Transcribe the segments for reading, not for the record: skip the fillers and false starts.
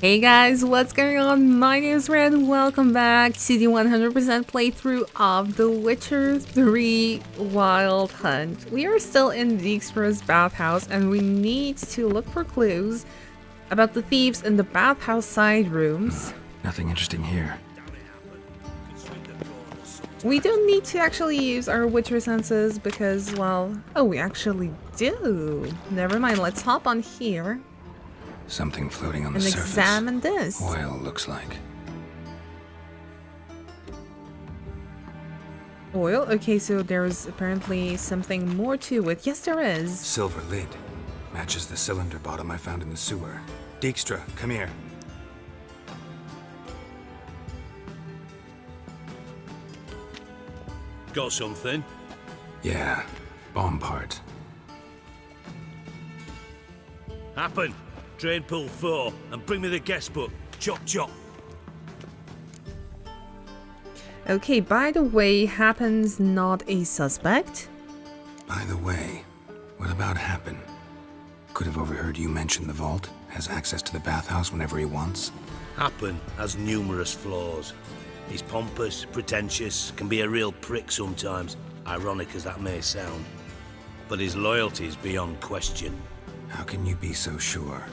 Hey guys, what's going on? My name is Red. Welcome back to the 100% playthrough of The Witcher 3 Wild Hunt. We are still in Dijkstra's bathhouse and we need to look for clues about the thieves in the bathhouse side rooms. Nothing interesting here. We don't need to actually use our Witcher senses because, well, oh, we actually do. Never mind, let's hop on here. Something floating on the And surface. examine this. Oil, looks like. Oil? Okay, so there's apparently something more to it. Yes, there is. Silver lid. Matches the cylinder bottom I found in the sewer. Dijkstra, come here. Got something? Yeah, bomb part. Happen. Drain pool 4 and bring me the guest book. Chop chop. Okay, by the way, Happen's not a suspect. By the way, what about Happen? Could have overheard you mention the vault. Has access to the bathhouse whenever he wants. Happen has numerous flaws. He's pompous, pretentious, can be a real prick sometimes, ironic as that may sound. But his loyalty is beyond question. How can you be so sure?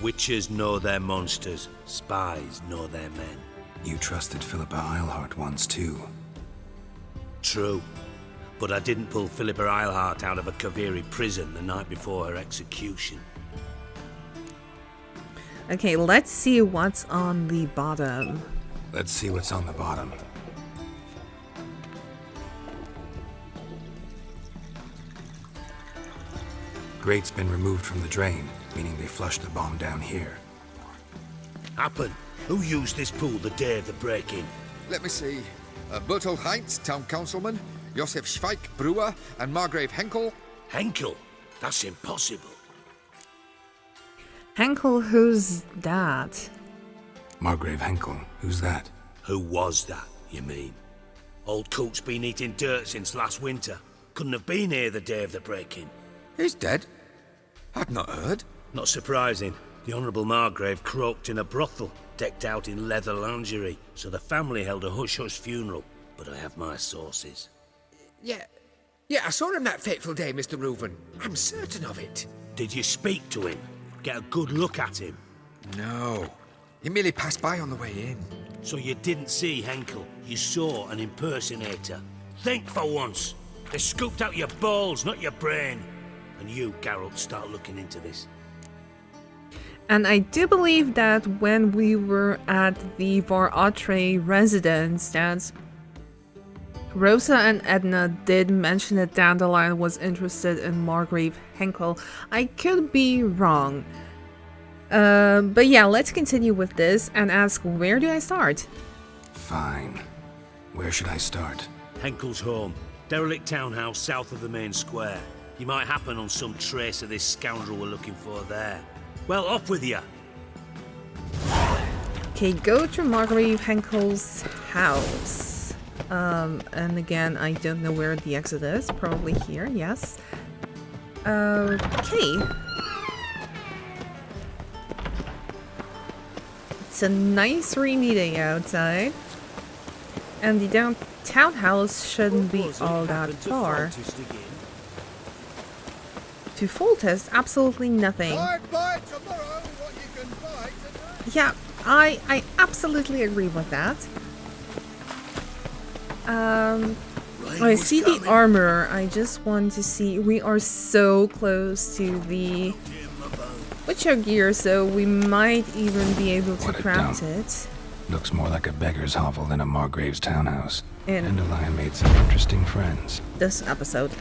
Witches know their monsters, spies know their men. You trusted Philippa Eilhart once too. True. But I didn't pull Philippa Eilhart out of a Kaviri prison the night before her execution. Okay, let's see what's on the bottom. Let's see what's on the bottom. Grate's been removed from the drain, meaning they flushed the bomb down here. Happen. Who used this pool the day of the break-in? Let me see. Bertold Heinz, town councilman, Josef Schweik, brewer, and Margrave Henkel. Henkel? That's impossible. Henkel, who's that? Margrave Henkel, who's that? Who was that, you mean? Old Coot's been eating dirt since last winter. Couldn't have been here the day of the break-in. He's dead? I'd not heard. Not surprising. The Honourable Margrave croaked in a brothel, decked out in leather lingerie, so the family held a hush-hush funeral. But I have my sources. Yeah, I saw him that fateful day, Mr. Reuven. I'm certain of it. Did you speak to him? Get a good look at him? No, he merely passed by on the way in. So you didn't see Henkel, you saw an impersonator. Think for once. They scooped out your balls, not your brain. And you, Geralt, start looking into this. And I do believe that when we were at the Var Atre residence, that Rosa and Edna did mention that Dandelion was interested in Margrave Henkel. I could be wrong. But yeah, let's continue with this and ask, where do I start? Fine. Where should I start? Henkel's home. Derelict townhouse south of the main square. You might happen on some trace of this scoundrel we're looking for there. Well, off with you. Okay, go to Margrave Henkel's house. And again, I don't know where the exit is. Probably here, yes. Okay. It's a nice rainy day outside. And the townhouse shouldn't be all that far. To full test, absolutely nothing. Buy tomorrow what you can buy tonight. Yeah, I absolutely agree with that. I see the armor. I just want to see. We are so close to the Witcher gear, so we might even be able to craft it. Looks more like a beggar's hovel than a Margrave's townhouse. In Dandelion made some interesting friends. this episode,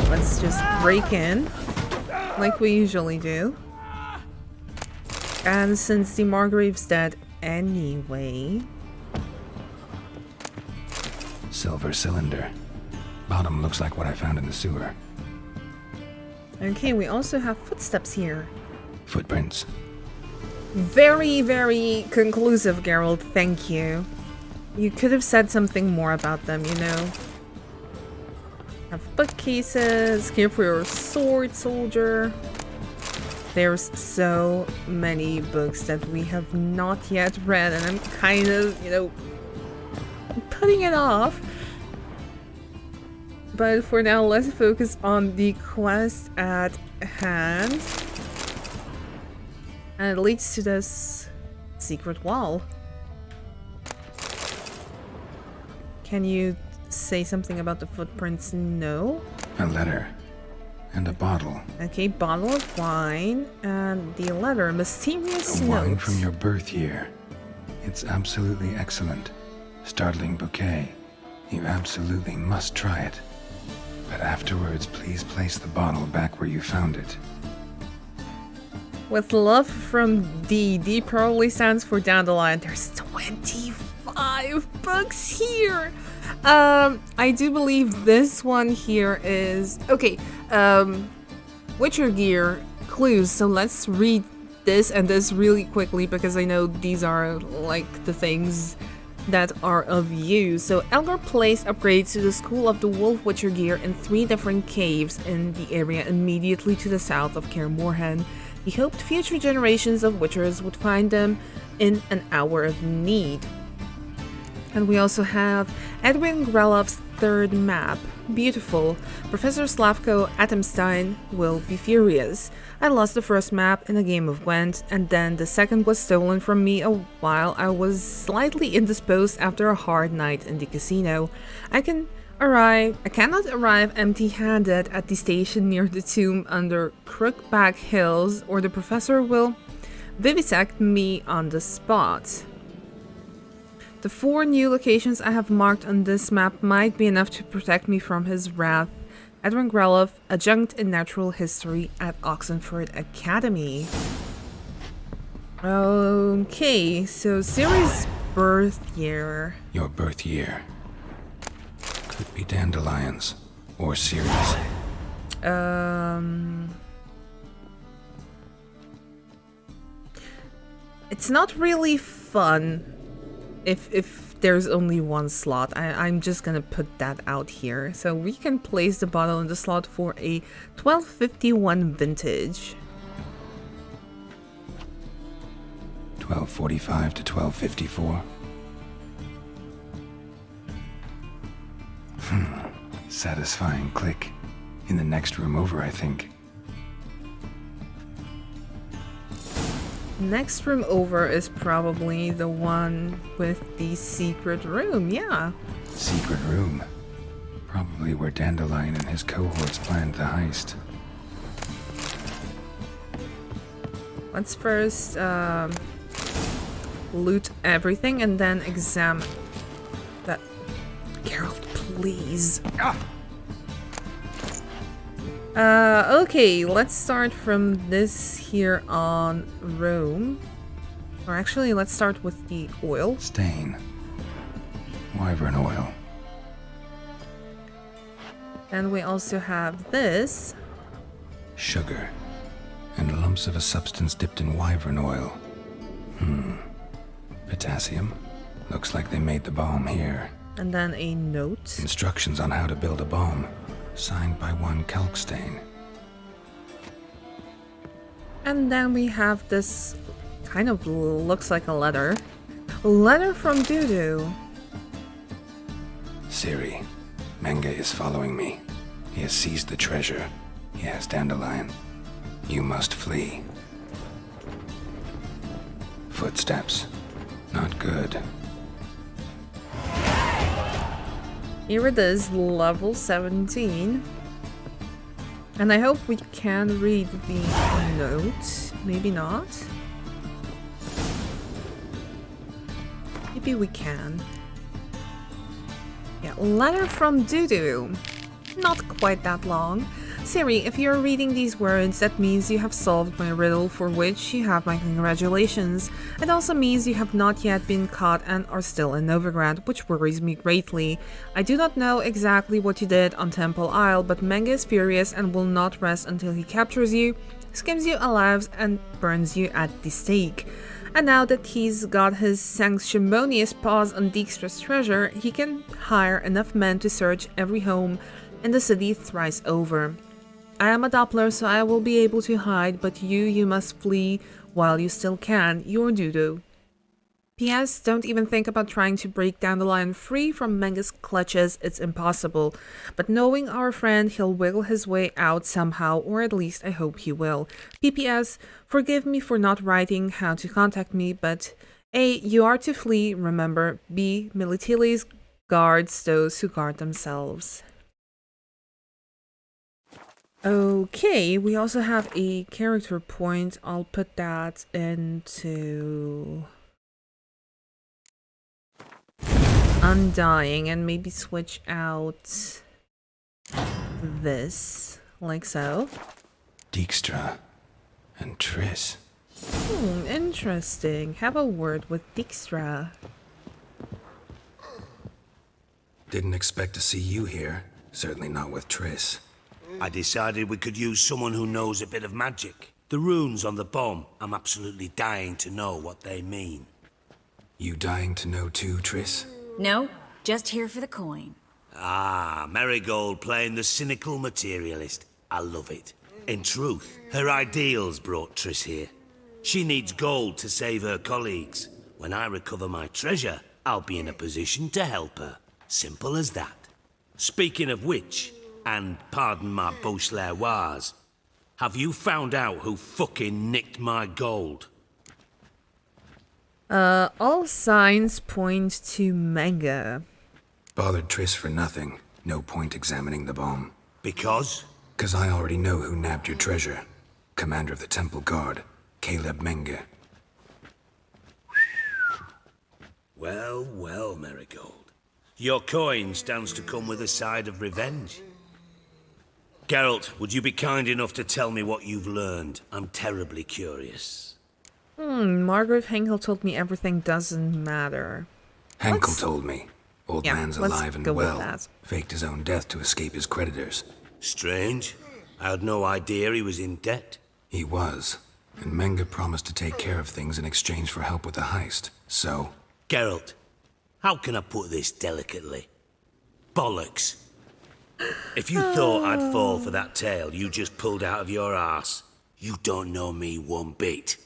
let's just break in like we usually do. And since the Margrave's dead anyway. Silver cylinder. Bottom looks like what I found in the sewer. Okay, we also have footsteps here. Footprints. Very, very conclusive, Geralt. Thank you. You could have said something more about them, you know. Have bookcases. Here for your sword, soldier. There's so many books that we have not yet read, and I'm kind of, putting it off. But for now, let's focus on the quest at hand. And it leads to this secret wall. Can you say something about the footprints? No. A letter. And a bottle. Okay, bottle of wine. And the letter, mysterious A note. wine from your birth year. It's absolutely excellent. Startling bouquet. You absolutely must try it. But afterwards, please place the bottle back where you found it. With love from D. D probably stands for dandelion. There's 25 books here. I do believe this one here is... Okay, Witcher gear clues. So let's read this and this really quickly because I know these are like the things that are of use. So Elgar placed upgrades to the School of the Wolf Witcher gear in 3 different caves in the area immediately to the south of Kaer Morhen. He hoped future generations of Witchers would find them in an hour of need. And we also have Edwin Grelov's 3rd map. Beautiful. Professor Slavko Atomstein will be furious. I lost the 1st map in a game of Gwent, and then the 2nd was stolen from me while I was slightly indisposed after a hard night in the casino. I cannot arrive empty-handed at the station near the tomb under Crookback Hills, or the professor will vivisect me on the spot. The 4 new locations I have marked on this map might be enough to protect me from his wrath. Edwin Grelov, adjunct in natural history at Oxenford Academy. Okay, so Ciri's birth year. Your birth year. Could be dandelions. Or Ciri's. It's not really fun if there's only 1 slot. I'm just gonna put that out here. So we can place the bottle in the slot for a 1251 vintage. 1245 to 1254. Satisfying click. In the next room over, I think. Next room over is probably the one with the secret room, yeah. Secret room. Probably where Dandelion and his cohorts planned the heist. Let's first loot everything and then examine that. Geralt, please. Okay, let's start from this here on Rome. Or actually, let's start with the oil. Stain. Wyvern oil. And we also have this. Sugar. And lumps of a substance dipped in wyvern oil. Potassium. Looks like they made the bomb here. And then a note. Instructions on how to build a bomb. Signed by one Kalkstain. And then we have this kind of looks like a letter. A letter from Dudu. Ciri, Menge is following me. He has seized the treasure. He has Dandelion. You must flee. Footsteps. Not good. Here it is, level 17. And I hope we can read the notes. Maybe not. Maybe we can. Yeah, letter from Dudu. Not quite that long. Ciri, if you're reading these words, that means you have solved my riddle, for which you have my congratulations. It also means you have not yet been caught and are still in Novigrad, which worries me greatly. I do not know exactly what you did on Temple Isle, but Menge is furious and will not rest until he captures you, skims you alive, and burns you at the stake. And now that he's got his sanctimonious paws on Dijkstra's treasure, he can hire enough men to search every home in the city thrice over. I am a Doppler, so I will be able to hide, but you must flee while you still can. Your Dudu. P.S. Don't even think about trying to break Dandelion free from Menge's clutches. It's impossible. But knowing our friend, he'll wiggle his way out somehow, or at least I hope he will. P.P.S. Forgive me for not writing how to contact me, but A. You are to flee, remember. B. Militiles guards those who guard themselves. Okay, we also have a character point. I'll put that into Undying and maybe switch out this, like so. Dijkstra and Triss. Interesting. Have a word with Dijkstra. Didn't expect to see you here. Certainly not with Triss. I decided we could use someone who knows a bit of magic. The runes on the bomb, I'm absolutely dying to know what they mean. You dying to know too, Triss? No, just here for the coin. Ah, Marigold playing the cynical materialist. I love it. In truth, her ideals brought Triss here. She needs gold to save her colleagues. When I recover my treasure, I'll be in a position to help her. Simple as that. Speaking of which, and pardon my Beauclervois, have you found out who fucking nicked my gold? All signs point to Menge. Bothered Triss for nothing. No point examining the bomb. Because? 'Cause I already know who nabbed your treasure. Commander of the Temple Guard, Caleb Menge. Well, well, Marigold. Your coin stands to come with a side of revenge. Geralt, would you be kind enough to tell me what you've learned? I'm terribly curious. Margaret Henkel told me everything doesn't matter. Henkel told me. Old man's let's alive and go with well. that. Faked his own death to escape his creditors. Strange. I had no idea he was in debt. He was. And Menge promised to take care of things in exchange for help with the heist. So, Geralt, how can I put this delicately? Bollocks. If you thought I'd fall for that tale you just pulled out of your arse, you don't know me one bit.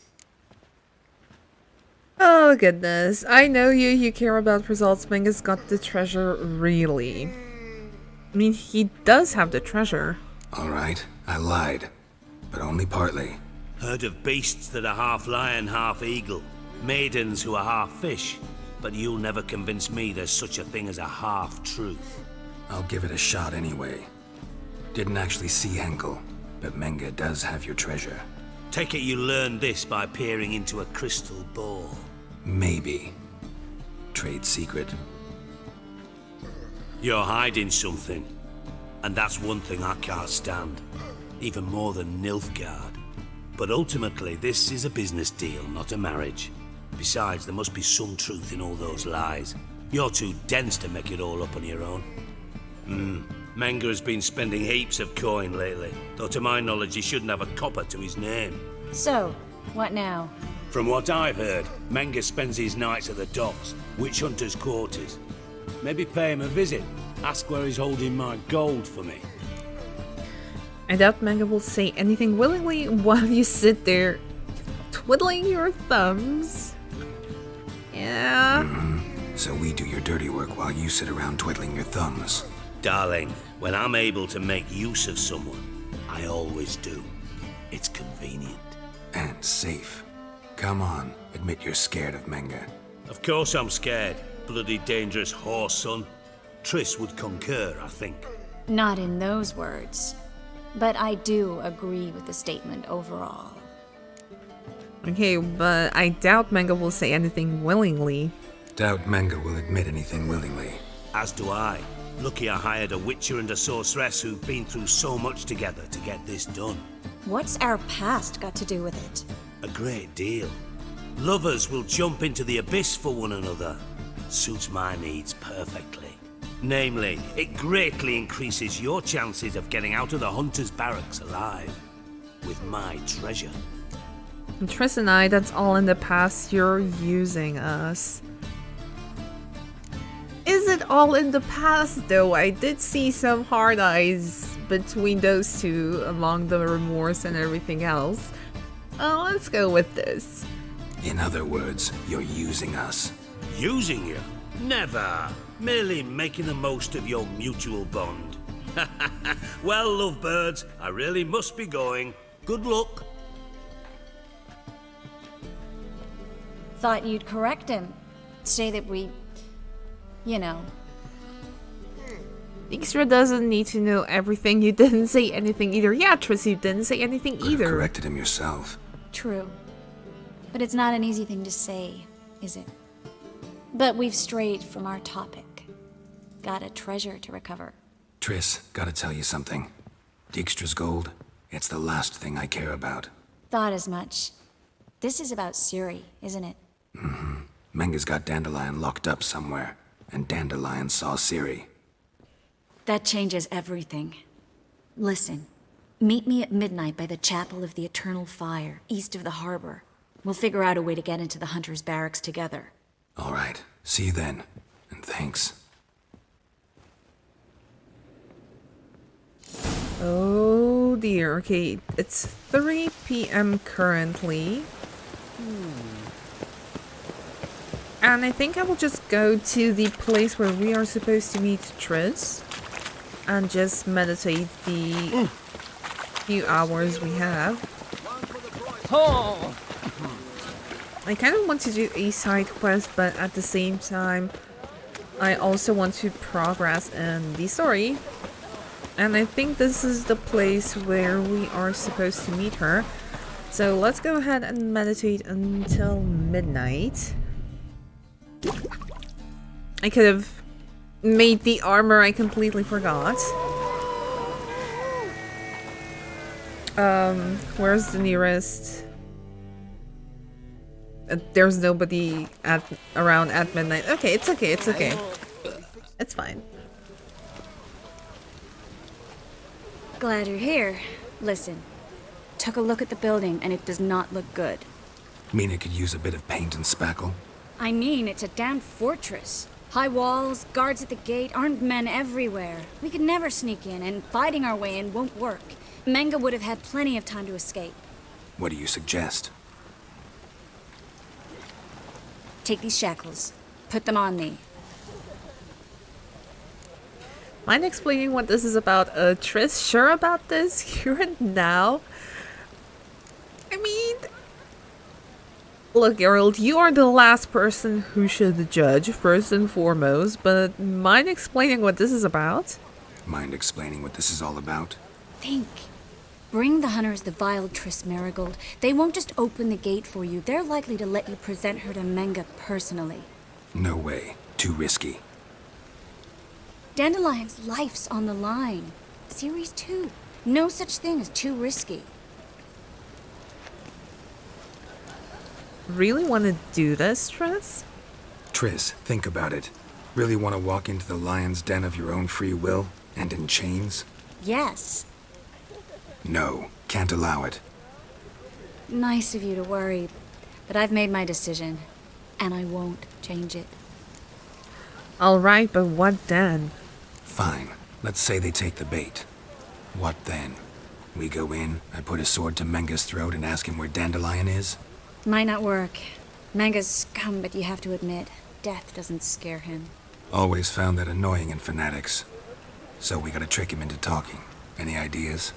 Oh goodness, I know you care about results. Menge's got the treasure, really. I mean, he does have the treasure. alright, I lied. But only partly. Heard of beasts that are half lion, half eagle. Maidens who are half fish. But you'll never convince me there's such a thing as a half-truth. I'll give it a shot anyway. Didn't actually see Henkel, but Menge does have your treasure. Take it you learned this by peering into a crystal ball. Maybe. Trade secret. You're hiding something. And that's one thing I can't stand. Even more than Nilfgaard. But ultimately, this is a business deal, not a marriage. Besides, there must be some truth in all those lies. You're too dense to make it all up on your own. Menge has been spending heaps of coin lately, though to my knowledge he shouldn't have a copper to his name. So, what now? From what I've heard, Menge spends his nights at the docks, witch hunters' quarters. Maybe pay him a visit, ask where he's holding my gold for me. I doubt Menge will say anything willingly while you sit there twiddling your thumbs. Yeah. So we do your dirty work while you sit around twiddling your thumbs. Darling, when I'm able to make use of someone, I always do. It's convenient. And safe. Come on, admit you're scared of Menge. Of course I'm scared. Bloody dangerous horse, son. Triss would concur, I think. Not in those words. But I do agree with the statement overall. Okay, but I doubt Menge will say anything willingly. Doubt Menge will admit anything willingly. As do I. Lucky I hired a witcher and a sorceress who've been through so much together to get this done. What's our past got to do with it? A great deal. Lovers will jump into the abyss for one another. Suits my needs perfectly. Namely, it greatly increases your chances of getting out of the hunter's barracks alive. With my treasure. And Triss and I, that's all in the past. You're using us. Is it all in the past though? I did see some hard eyes between those two among the remorse and everything else. Let's go with this. In other words, you're using us. Using you? Never. Merely making the most of your mutual bond. Well, lovebirds, I really must be going. Good luck. Thought you'd correct him. Say that we, you know. Dijkstra doesn't need to know everything. You didn't say anything either. Yeah, Triss, you didn't say anything Could have either. corrected him yourself. True. But it's not an easy thing to say, is it? But we've strayed from our topic. Got a treasure to recover. Triss, gotta tell you something. Dijkstra's gold, it's the last thing I care about. Thought as much. This is about Ciri, isn't it? Menge's got Dandelion locked up somewhere, and Dandelion saw Ciri. That changes everything. Listen, meet me at midnight by the Chapel of the Eternal Fire, east of the harbor. We'll figure out a way to get into the Hunter's barracks together. All right, see you then, and thanks. Oh dear. Okay, it's 3 p.m. currently. And I think I will just go to the place where we are supposed to meet Triss and just meditate the few hours we have. I kind of want to do a side quest, but at the same time, I also want to progress in the story. And I think this is the place where we are supposed to meet her. So let's go ahead and meditate until midnight. I could have made the armor, I completely forgot. Where's the nearest? There's nobody around at midnight. Okay, it's okay, it's okay. It's fine. Glad you're here. Listen, took a look at the building and it does not look good. Mean it could use a bit of paint and spackle? I mean, it's a damn fortress. High walls, guards at the gate, armed men everywhere. We could never sneak in, and fighting our way in won't work. Menge would have had plenty of time to escape. What do you suggest? Take these shackles. Put them on me. Mind explaining what this is about? Triss, sure about this here and now? I mean... Look, Geralt, you are the last person who should judge, first and foremost, but mind explaining what this is about? Mind explaining what this is all about? Think. Bring the hunters the vile Triss Marigold. They won't just open the gate for you. They're likely to let you present her to Menge personally. No way. Too risky. Dandelion's life's on the line. Series 2. No such thing as too risky. Really want to do this, Triss? Triss, think about it. Really want to walk into the lion's den of your own free will, and in chains? Yes. No, can't allow it. Nice of you to worry, but I've made my decision, and I won't change it. Alright, but what then? Fine, let's say they take the bait. What then? We go in, I put a sword to Menge's throat and ask him where Dandelion is? Might not work. Menge's scum, but you have to admit, death doesn't scare him. Always found that annoying in fanatics. So we gotta trick him into talking. Any ideas?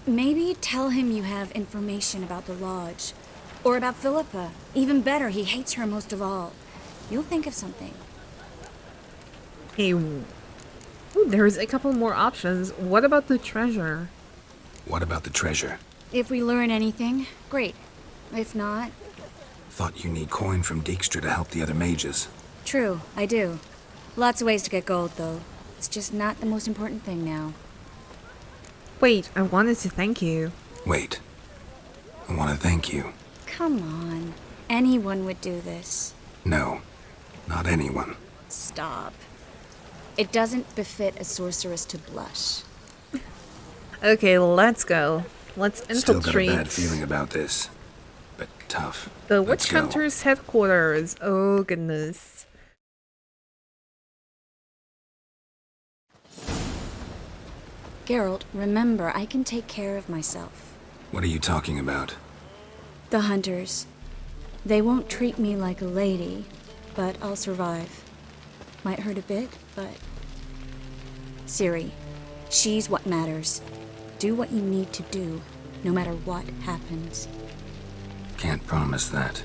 Maybe tell him you have information about the Lodge. Or about Philippa. Even better, he hates her most of all. You'll think of something. Hey, ooh, there's a couple more options. What about the treasure? What about the treasure? If we learn anything, great. If not... Thought you need coin from Dijkstra to help the other mages. True, I do. Lots of ways to get gold, though. It's just not the most important thing now. Wait, I wanted to thank you. Wait. I want to thank you. Come on. Anyone would do this. No, not anyone. Stop. It doesn't befit a sorceress to blush. Okay, let's go. Let's infiltrate. Still got a bad feeling about this, but tough. The Let's Witch go. Hunter's headquarters. Oh, goodness. Geralt, remember, I can take care of myself. What are you talking about? The hunters. They won't treat me like a lady, but I'll survive. Might hurt a bit, but... Ciri, she's what matters. Do what you need to do, no matter what happens. Can't promise that.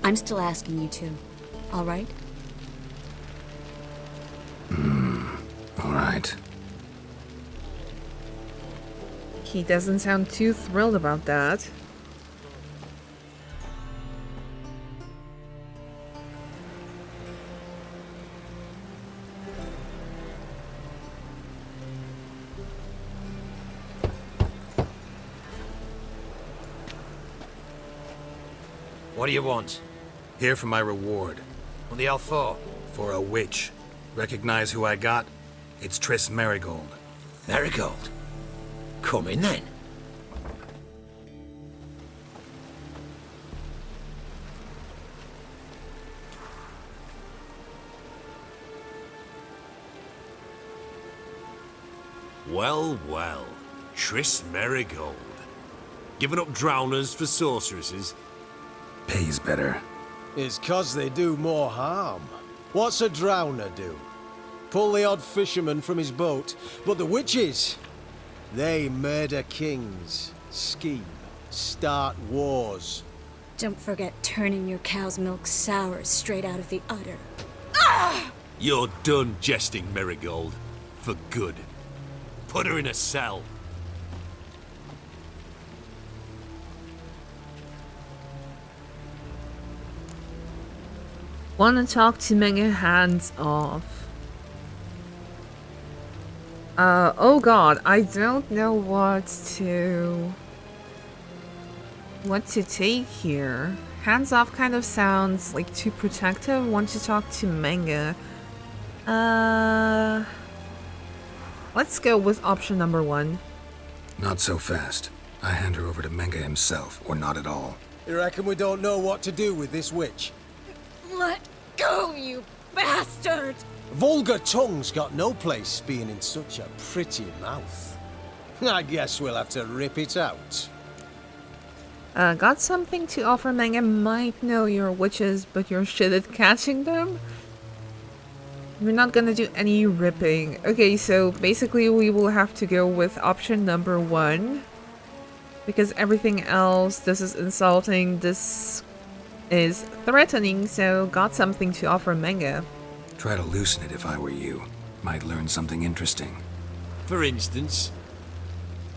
I'm still asking you to, all right? All right. He doesn't sound too thrilled about that. What do you want? Here for my reward. What the hell for? For a witch. Recognize who I got? It's Triss Merigold. Marigold. Come in then. Well, well. Triss Merigold. Giving up drowners for sorceresses? Pays better. It's 'cause they do more harm. What's a drowner do? Pull the odd fisherman from his boat. But the witches, they murder kings, scheme, start wars. Don't forget turning your cow's milk sour straight out of the udder. You're done jesting, Merigold. For good. Put her in a cell. Wanna talk to Menge, hands off. Oh god, I don't know what to take here. Hands off kind of sounds like too protective. Want to talk to Menge. Let's go with option number 1. Not so fast. I hand her over to Menge himself, or not at all. You reckon we don't know what to do with this witch? Let go, you bastard! Vulgar tongue's got no place being in such a pretty mouth. I guess we'll have to rip it out. Got something to offer. Menge might know you're witches, but you're shit at catching them. We're not gonna do any ripping. Okay, so basically we will have to go with option number 1. Because everything else, this is insulting, this is threatening, so got something to offer Menge. Try to loosen it if I were you. Might learn something interesting. For instance?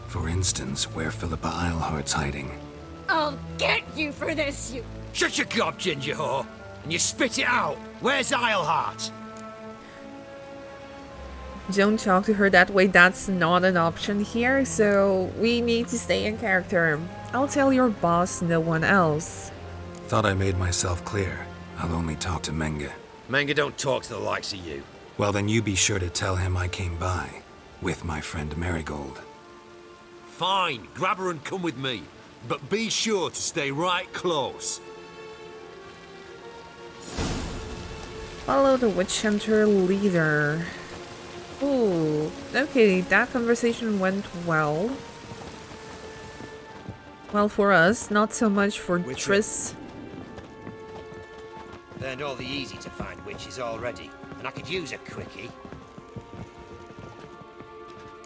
For instance, where Philippa Eilhart's hiding. I'll get you for this, you... Shut your gob, ginger whore, and you spit it out. Where's Eilhart? Don't talk to her that way, that's not an option here, so we need to stay in character. I'll tell your boss, no one else. Thought I made myself clear. I'll only talk to Menge. Menge don't talk to the likes of you. Well, then you be sure to tell him I came by. With my friend Merigold. Fine, grab her and come with me. But be sure to stay right close. Follow the witch hunter leader. Ooh, okay, that conversation went well. Well, for us, not so much for Triss. Learned all the easy to find witches already, and I could use a quickie.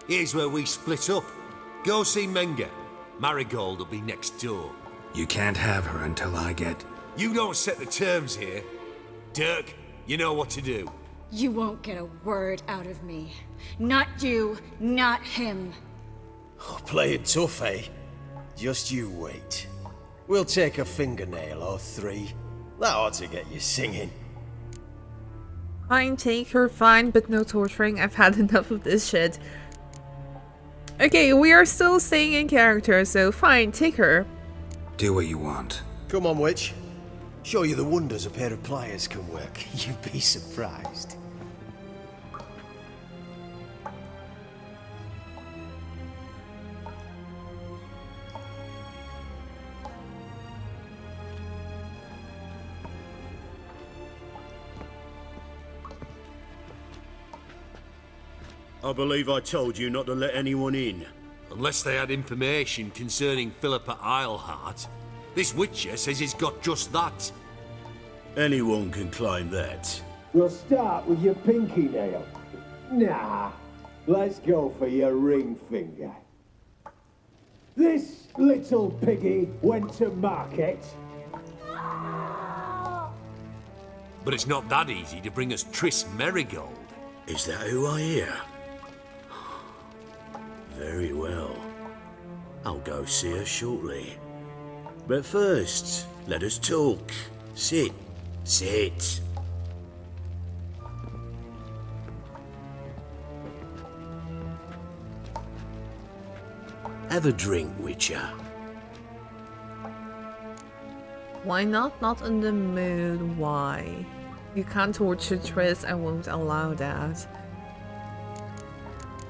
Here's where we split up. Go see Menge. Marigold will be next door. You can't have her until I get... You don't set the terms here. Dirk, you know what to do. You won't get a word out of me. Not you, not him. Oh, playing tough, eh? Just you wait. We'll take a fingernail or 3. That ought to get you singing. Fine, take her, fine, but no torturing. I've had enough of this shit. Okay, we are still staying in character, so fine, take her. Do what you want. Come on, witch. Show you the wonders a pair of pliers can work. You'd be surprised. I believe I told you not to let anyone in. Unless they had information concerning Philippa Eilhart. This Witcher says he's got just that. Anyone can claim that. We'll start with your pinky nail. Nah, let's go for your ring finger. This little piggy went to market. But it's not that easy to bring us Triss Merigold. Is that who I hear? Very well. I'll go see her shortly. But first, let us talk. Sit. Sit. Have a drink, Witcher. Why not? Not in the mood. Why? You can't torture Triss. I won't allow that.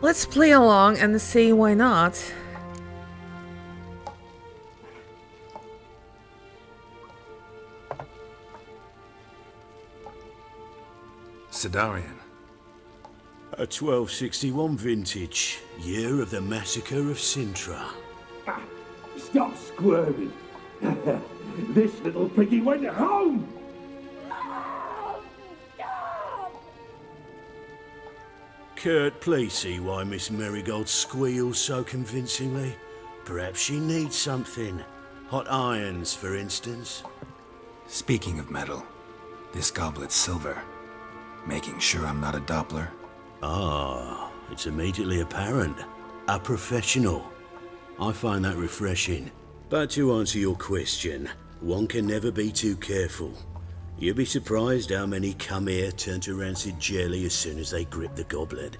Let's play along and see why not. Sidarian. A 1261 vintage, year of the massacre of Sintra. Stop squirming. This little piggy went home. Kurt, please see why Miss Merigold squeals so convincingly. Perhaps she needs something. Hot irons, for instance. Speaking of metal, this goblet's silver. Making sure I'm not a Doppler. Ah, it's immediately apparent. A professional. I find that refreshing. But to answer your question, one can never be too careful. You'd be surprised how many come here turn to rancid jelly as soon as they grip the goblet.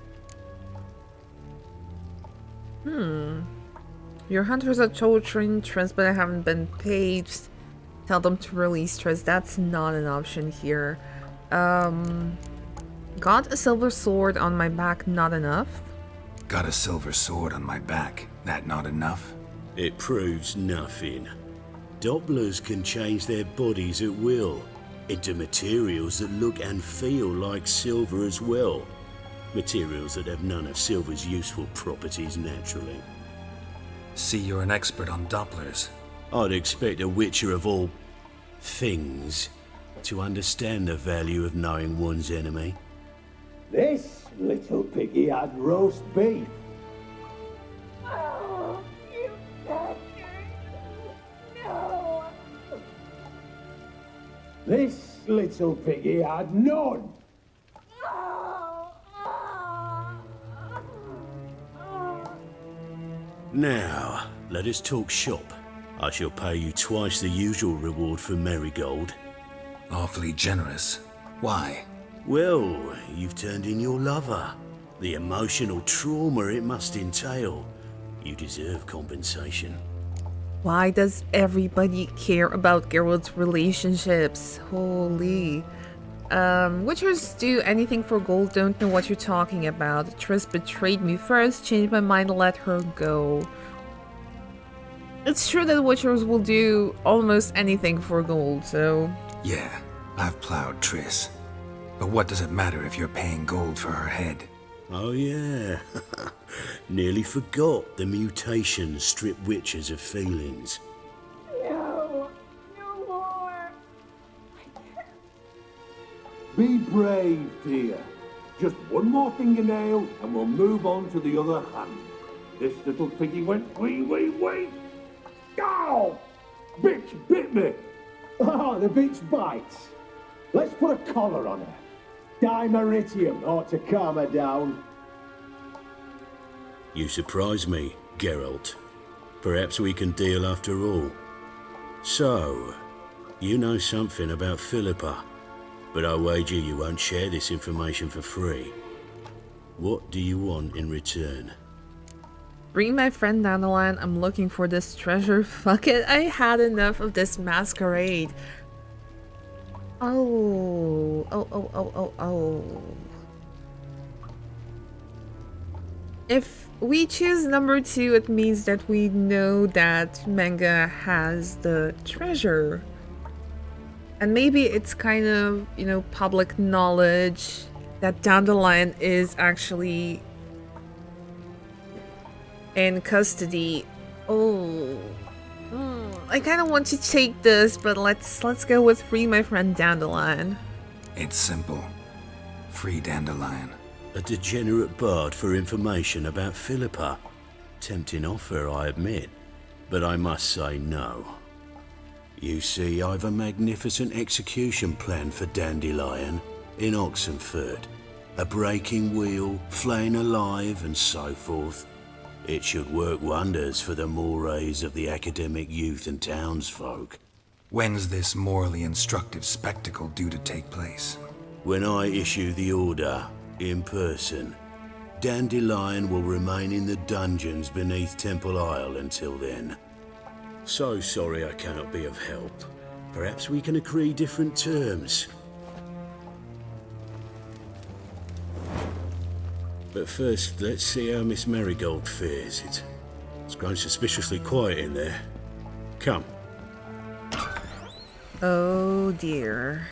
Your hunters are torturing Triss, but I haven't been paid. Tell them to release Triss. That's not an option here. Got a silver sword on my back, not enough. Got a silver sword on my back. That not enough? It proves nothing. Dopplers can change their bodies at will into materials that look and feel like silver as well. Materials that have none of silver's useful properties naturally. See, you're an expert on Dopplers. I'd expect a Witcher of all things to understand the value of knowing one's enemy. This little piggy had roast beef. Oh, you bastard. No. This little piggy had none. Now, let us talk shop. I shall pay you twice the usual reward for Merigold. Awfully generous. Why? Well, you've turned in your lover. The emotional trauma it must entail. You deserve compensation. Why does everybody care about Geralt's relationships? Holy. Witchers do anything for gold, don't know what you're talking about. Triss betrayed me first, changed my mind, let her go. It's true that Witchers will do almost anything for gold, so... Yeah, I've plowed Triss. But what does it matter if you're paying gold for her head? Oh yeah, nearly forgot the mutations strip witches of feelings. No, no more. Be brave, dear. Just one more fingernail and we'll move on to the other hand. This little piggy went wee, wee, wee. Ow! Bitch bit me. Oh, the bitch bites. Let's put a collar on her. Dimeritium ought to calm her down. You surprise me, Geralt. Perhaps we can deal after all. So, you know something about Philippa, but I wager you won't share this information for free. What do you want in return? Bring my friend down the line. I'm looking for this treasure. Fuck it. I had enough of this masquerade. Oh. If we choose number 2, it means that we know that Menge has the treasure. And maybe it's kind of, you know, public knowledge that down the line is actually in custody. Oh, I kind of want to take this, but let's go with free my friend Dandelion. It's simple. Free Dandelion. A degenerate bard for information about Philippa. Tempting offer, I admit, but I must say no. You see, I've a magnificent execution plan for Dandelion in Oxenford. A breaking wheel, flaying alive, and so forth. It should work wonders for the mores of the academic youth and townsfolk. When's this morally instructive spectacle due to take place? When I issue the order, in person, Dandelion will remain in the dungeons beneath Temple Isle until then. So sorry I cannot be of help. Perhaps we can agree different terms. But first, let's see how Miss Marigold fares. It's grown suspiciously quiet in there. Come. Oh dear.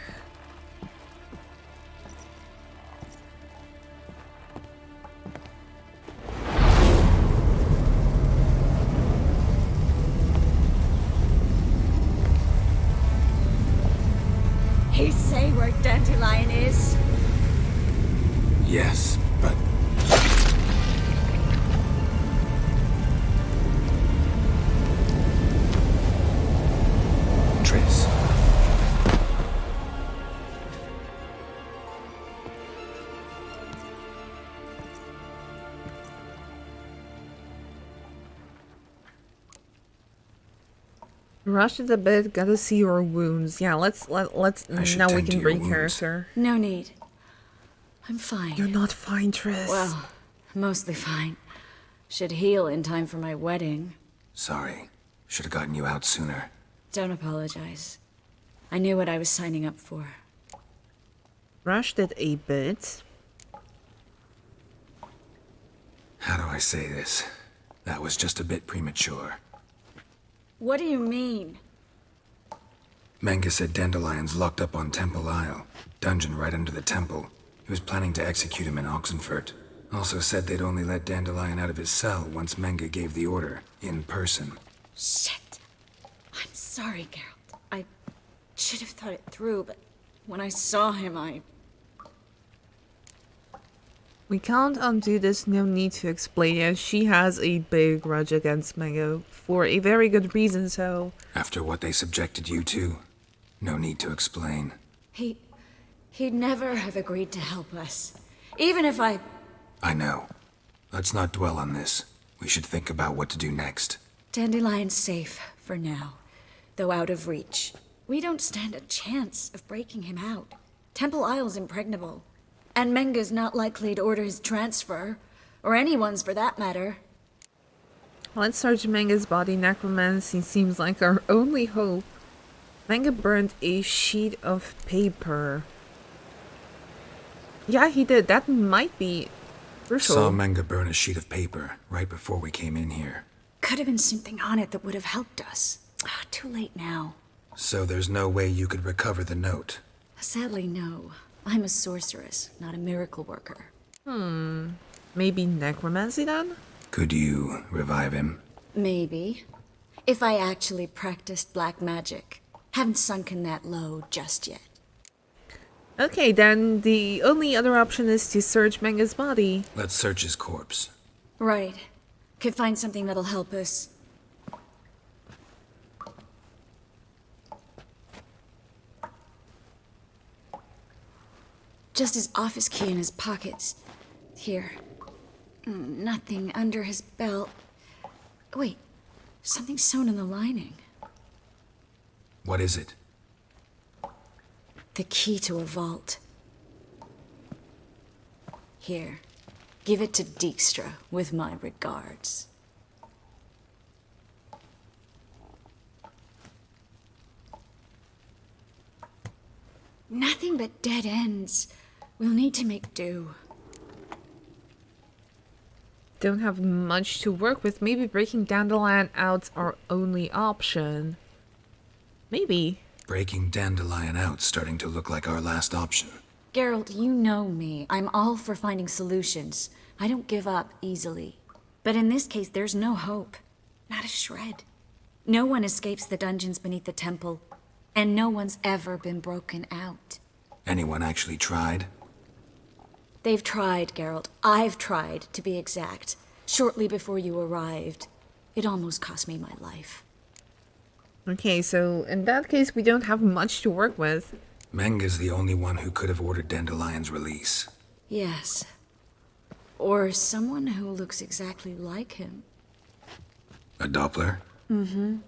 He say where Dandelion is? Yes, but... Triss. Rush it a bit, gotta see your wounds. Yeah, let's now we can bring character. No need. I'm fine. You're not fine, Triss. Well, mostly fine. Should heal in time for my wedding. Sorry. Should have gotten you out sooner. Don't apologize. I knew what I was signing up for. Rushed it a bit. How do I say this? That was just a bit premature. What do you mean? Menge said Dandelion's locked up on Temple Isle. Dungeon right under the temple. He was planning to execute him in Oxenfurt. Also said they'd only let Dandelion out of his cell once Menge gave the order, in person. Shit. I'm sorry, Geralt. I should have thought it through, but when I saw him, We can't undo this, no need to explain it. She has a big grudge against Menge for a very good reason, so... After what they subjected you to, no need to explain. He'd never have agreed to help us. Even if I know. Let's not dwell on this. We should think about what to do next. Dandelion's safe, for now. Though out of reach. We don't stand a chance of breaking him out. Temple Isle's impregnable. And Menge's not likely to order his transfer. Or anyone's for that matter. Let's search Menge's body. Necromancy seems like our only hope. Menge burned a sheet of paper. Yeah, he did. That might be crucial. Saw Menge burn a sheet of paper right before we came in here. Could have been something on it that would have helped us. Too late now. So there's no way you could recover the note? Sadly, no. I'm a sorceress, not a miracle worker. Maybe necromancy then? Could you revive him? Maybe. If I actually practiced black magic. Haven't sunken that low just yet. Okay, then the only other option is to search Menge's body. Let's search his corpse. Right. Could find something that'll help us. Just his office key in his pockets. Here. Nothing under his belt. Wait. Something sewn in the lining. What is it? The key to a vault. Here. Give it to Dijkstra with my regards. Nothing but dead ends. We'll need to make do. Don't have much to work with. Maybe breaking Dandelion out's our only option. Maybe. Breaking Dandelion out's starting to look like our last option. Geralt, you know me. I'm all for finding solutions. I don't give up easily. But in this case, there's no hope. Not a shred. No one escapes the dungeons beneath the temple, and no one's ever been broken out. Anyone actually tried? They've tried, Geralt. I've tried, to be exact. Shortly before you arrived. It almost cost me my life. Okay, so in that case, we don't have much to work with. Menge's the only one who could have ordered Dandelion's release. Yes. Or someone who looks exactly like him. A Doppler? Mm-hmm.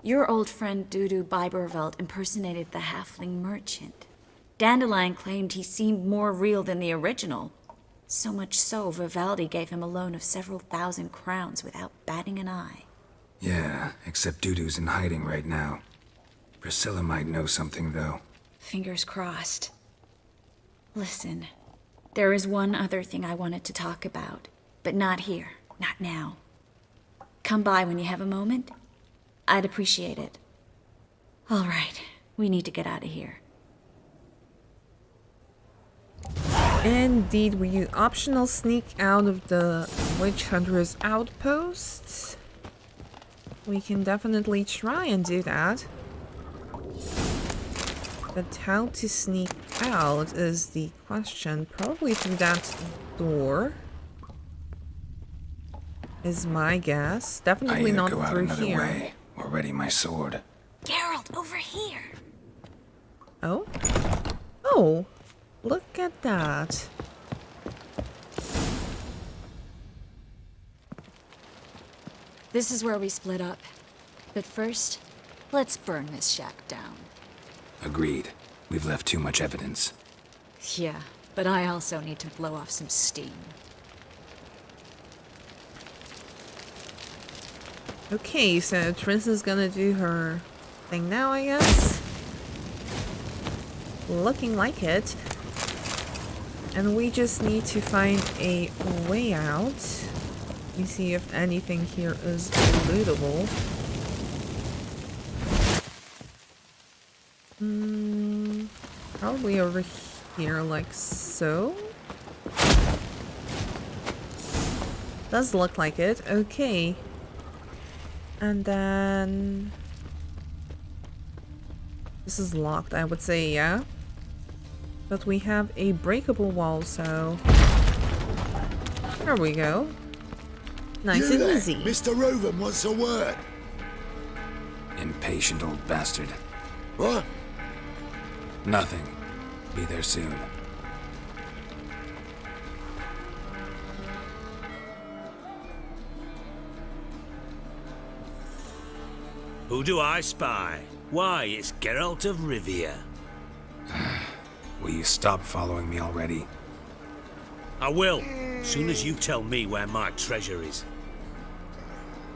Your old friend Dudu Biberveld impersonated the halfling merchant. Dandelion claimed he seemed more real than the original. So much so, Vivaldi gave him a loan of several thousand crowns without batting an eye. Yeah, except Dudu's in hiding right now. Priscilla might know something, though. Fingers crossed. Listen, there is one other thing I wanted to talk about, but not here, not now. Come by when you have a moment. I'd appreciate it. All right, we need to get out of here. Indeed, we use optional sneak out of the Witch Hunter's outpost. We can definitely try and do that. But how to sneak out is the question. Probably through that door is my guess. Definitely not go out through another here. way or ready my sword. Geralt, over here! Oh? Oh! Look at that. This is where we split up. But first, let's burn this shack down. Agreed. We've left too much evidence. Yeah, but I also need to blow off some steam. Okay, so Triss is gonna do her thing now, I guess. Looking like it. And we just need to find a way out. You see if anything here is lootable. Probably over here, like so. Does look like it. Okay. And then this is locked, I would say, yeah. But we have a breakable wall, so there we go. Nice and easy. Mr. Roven wants a word. Impatient old bastard. What? Nothing. Be there soon. Who do I spy? Why, it's Geralt of Rivia. Will you stop following me already? I will, soon as you tell me where my treasure is.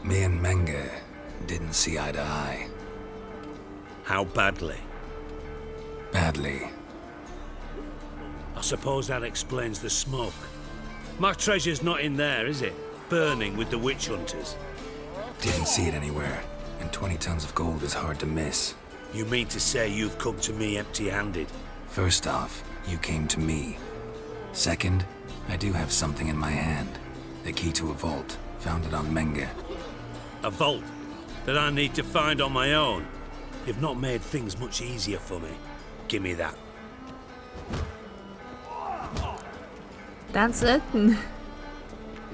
Me and Menge didn't see eye to eye. How badly? Badly. I suppose that explains the smoke. My treasure's not in there, is it? Burning with the witch hunters. Didn't see it anywhere, and 20 tons of gold is hard to miss. You mean to say you've come to me empty-handed? First off, you came to me. Second, I do have something in my hand. The key to a vault, found it on Menge. A vault that I need to find on my own? You've not made things much easier for me. Give me that. That's it?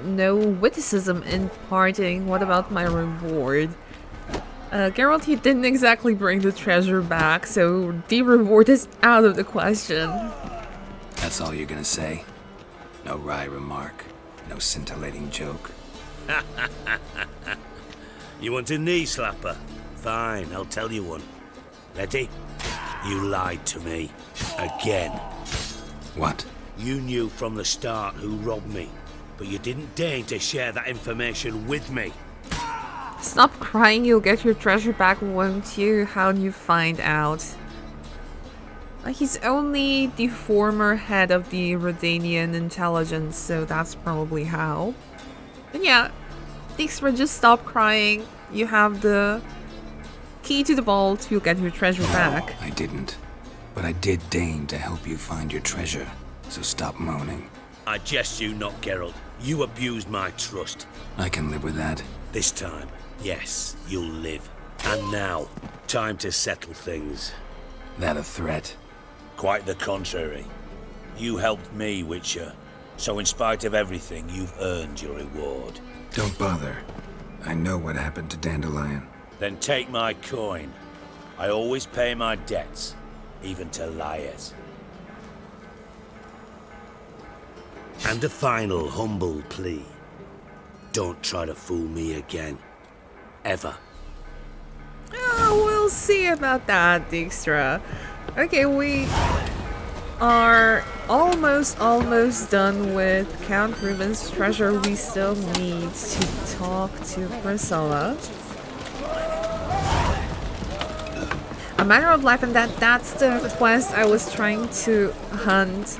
No witticism in parting. What about my reward? Geralt, he didn't exactly bring the treasure back, so the reward is out of the question. That's all you're gonna say? No wry remark, no scintillating joke. You want a knee slapper? Fine, I'll tell you one. Ready? You lied to me. Again. What? You knew from the start who robbed me, but you didn't deign to share that information with me. Stop crying, you'll get your treasure back, won't you? How'd you find out? He's only the former head of the Redanian intelligence, so that's probably how. But yeah, Dijkstra, just stop crying. You have the key to the vault, you'll get your treasure back. I didn't. But I did deign to help you find your treasure, so stop moaning. I jest you not, Geralt. You abused my trust. I can live with that. This time, yes, you'll live. And now, time to settle things. That a threat? Quite the contrary. You helped me, Witcher. So in spite of everything, you've earned your reward. Don't bother. I know what happened to Dandelion. Then take my coin. I always pay my debts, even to liars. And a final humble plea. Don't try to fool me again. Ever. Oh, we'll see about that, Dijkstra. Okay, we are almost done with Count Ruben's treasure. We still need to talk to Priscilla. A Matter of Life and that's the quest I was trying to hunt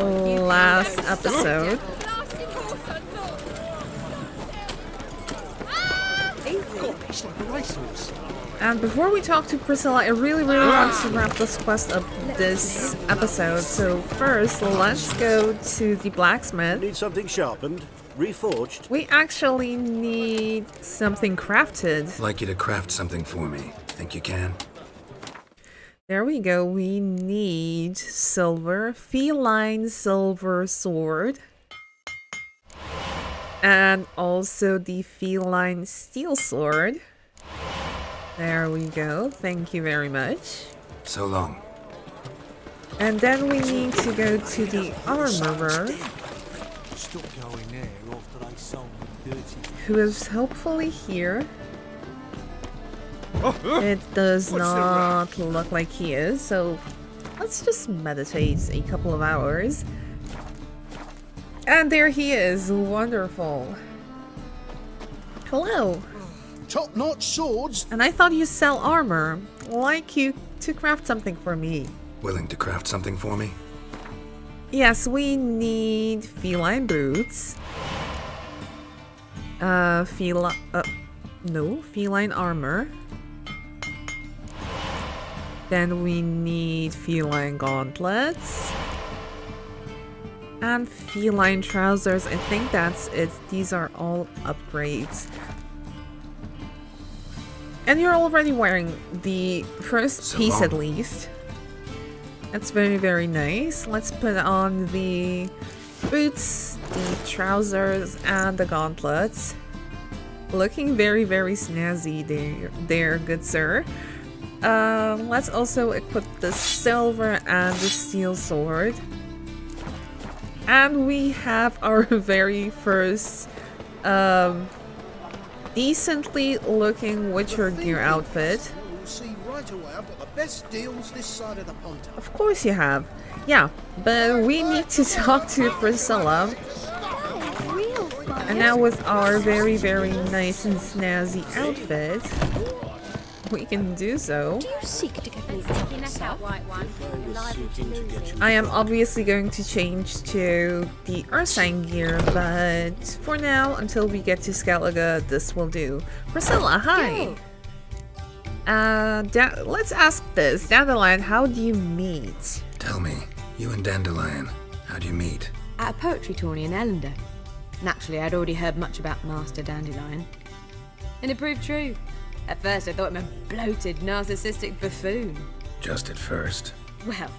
last episode. And before we talk to Priscilla, I really want to wrap this quest up this episode. So first, let's go to the blacksmith. Need something sharpened? Reforged? We actually need something crafted. I'd like you to craft something for me. Think you can? There we go. We need silver, feline silver sword. And also the feline steel sword. There we go. Thank you very much. So long. And then we need to go to the armorer, who is hopefully here. It does not look like he is, so let's just meditate a couple of hours. And there he is. Wonderful. Hello. Top-notch swords. And I thought you sell armor. I'd like you to craft something for me. Willing to craft something for me? Yes, we need feline boots. Feline armor. Then we need feline gauntlets. And feline trousers. I think that's it. These are all upgrades. And you're already wearing the first piece at least. That's very, very nice. Let's put on the boots, the trousers, and the gauntlets. Looking very, very snazzy there, good sir. Let's also equip the silver and the steel sword. And we have our very first decently looking Witcher gear outfit. Of course you have. Yeah, but we need to talk to Priscilla. And now with our very, very nice and snazzy outfit, we can do so. Do you seek to get me white one? I am obviously going to change to the Ursine gear, but for now, until we get to Skellige, this will do. Priscilla, hi! Let's ask this. Dandelion, how do you meet? Tell me, you and Dandelion, how do you meet? At a poetry tourney in Ellender. Naturally, I'd already heard much about Master Dandelion. And it proved true. At first, I thought him a bloated, narcissistic buffoon. Just at first. Well,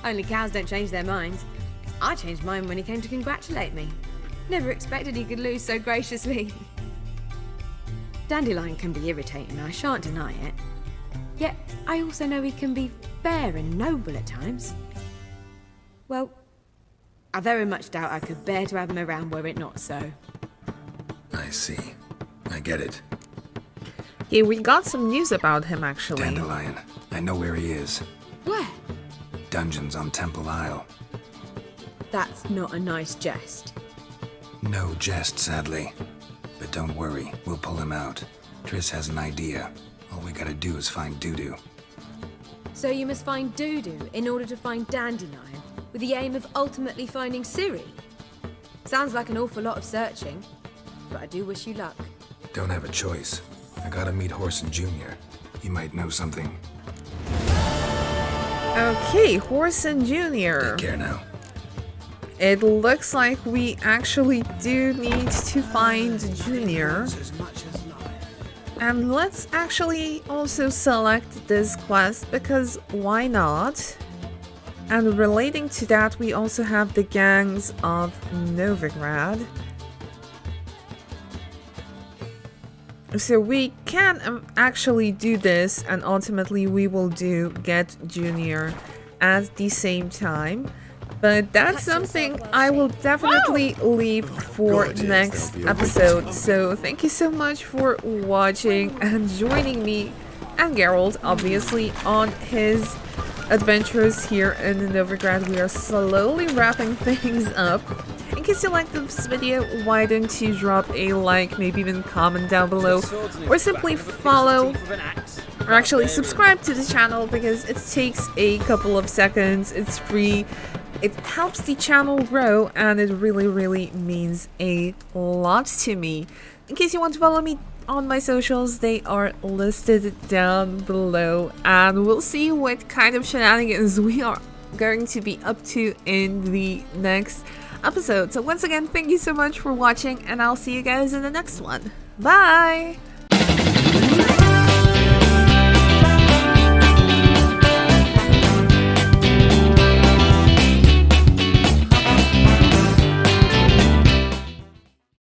only cows don't change their minds. I changed mine when he came to congratulate me. Never expected he could lose so graciously. Dandelion can be irritating, I shan't deny it. Yet, I also know he can be fair and noble at times. Well, I very much doubt I could bear to have him around were it not so. I see. I get it. Yeah, we got some news about him, actually. Dandelion. I know where he is. Where? Dungeons on Temple Isle. That's not a nice jest. No jest, sadly. But don't worry, we'll pull him out. Triss has an idea. All we gotta do is find Dudu. So you must find Dudu in order to find Dandelion, with the aim of ultimately finding Ciri? Sounds like an awful lot of searching, but I do wish you luck. Don't have a choice. I gotta meet Horson Jr. He might know something. Okay, Horson Jr. Take care now. it looks like we actually do need to find Junior. And let's actually also select this quest, because why not? And relating to that, we also have the gangs of Novigrad. So we can actually do this, and ultimately we will do get Junior at the same time. But that's something I will definitely leave for next episode. So thank you so much for watching and joining me and Geralt, obviously, on his adventures here in Novigrad. We are slowly wrapping things up. In case you liked this video, why don't you drop a like, maybe even comment down below, or simply follow, or actually subscribe to the channel, because it takes a couple of seconds. It's free. It helps the channel grow, and it really means a lot to me. In case you want to follow me on my socials, they are listed down below, and we'll see what kind of shenanigans we are going to be up to in the next episode. So once again, thank you so much for watching, and I'll see you guys in the next one. Bye!